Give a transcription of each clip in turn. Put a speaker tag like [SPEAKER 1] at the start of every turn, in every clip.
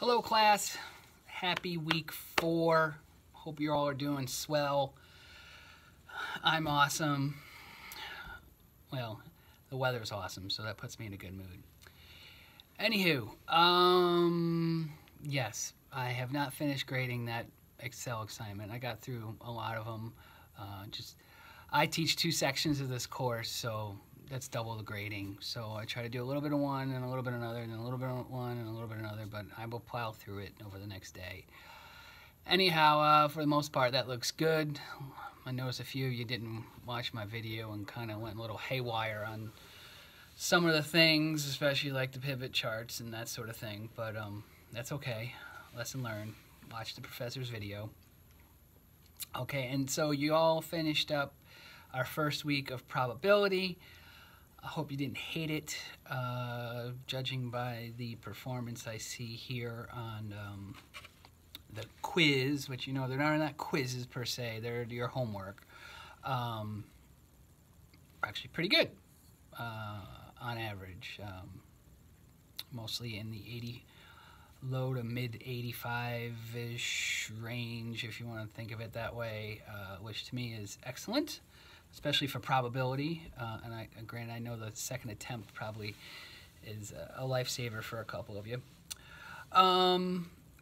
[SPEAKER 1] Hello class, happy week 4. Hope you all are doing swell. I'm awesome. Well, the weather's awesome, so that puts me in a good mood. Anywho, yes, I have not finished grading that Excel assignment. I got through a lot of them. I teach 2 sections of this course, so that's double the grading. So I try to do a little bit of one and a little bit of another and a little bit of one and a little bit of another, but I will plow through it over the next day. Anyhow, for the most part, that looks good. I noticed a few of you didn't watch my video and kind of went a little haywire on some of the things, especially like the pivot charts and that sort of thing, but that's okay. Lesson learned. Watch the professor's video. Okay, and so you all finished up our first week of probability. I hope you didn't hate it, judging by the performance I see here on the quiz, which, you know, they're not quizzes per se, they're your homework. Actually pretty good on average, mostly in the 80, low to mid 85-ish range, if you want to think of it that way, which to me is excellent, especially for probability. And granted, I know the second attempt probably is a lifesaver for a couple of you.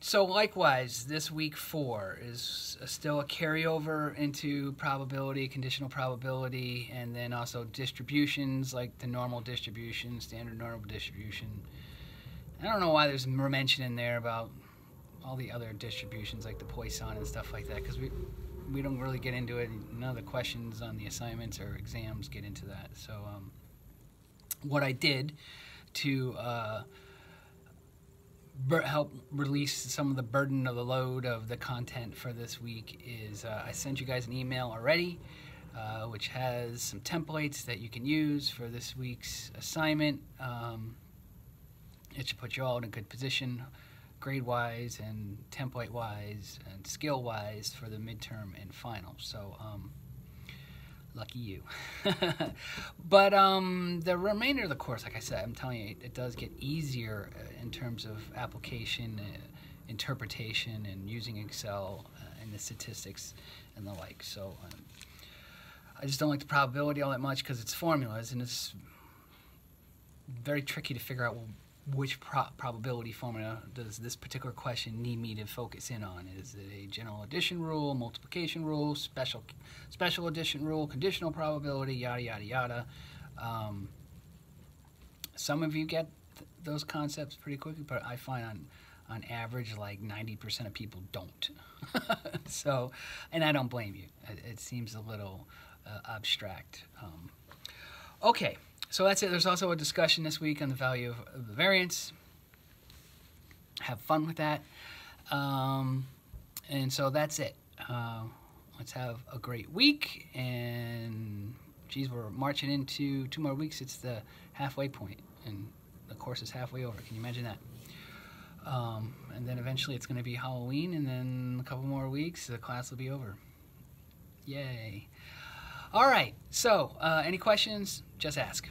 [SPEAKER 1] So likewise, this week 4 is still a carryover into probability, conditional probability, and then also distributions like the normal distribution, standard normal distribution. I don't know why there's more mention in there about all the other distributions like the Poisson and stuff like that, because we don't really get into it. None of the questions on the assignments or exams get into that. So what I did to help release some of the burden of the load of the content for this week is I sent you guys an email already, which has some templates that you can use for this week's assignment. It should put you all in a good position, grade-wise and template-wise and skill-wise for the midterm and final. So, lucky you. But the remainder of the course, like I said, I'm telling you, it does get easier in terms of application, interpretation, and using Excel and the statistics and the like. So, I just don't like the probability all that much because it's formulas, and it's very tricky to figure out, well, which probability formula does this particular question need me to focus in on? Is it a general addition rule, multiplication rule, special addition rule, conditional probability, yada, yada, yada. Some of you get those concepts pretty quickly, but I find on average like 90% of people don't. So, and I don't blame you. It seems a little abstract. Okay. So that's it. There's also a discussion this week on the value of the variance. Have fun with that. And so that's it. Let's have a great week. And, geez, we're marching into 2 more weeks. It's the halfway point, and the course is halfway over. Can you imagine that? And then eventually it's going to be Halloween, and then a couple more weeks, the class will be over. Yay. All right. So any questions, just ask.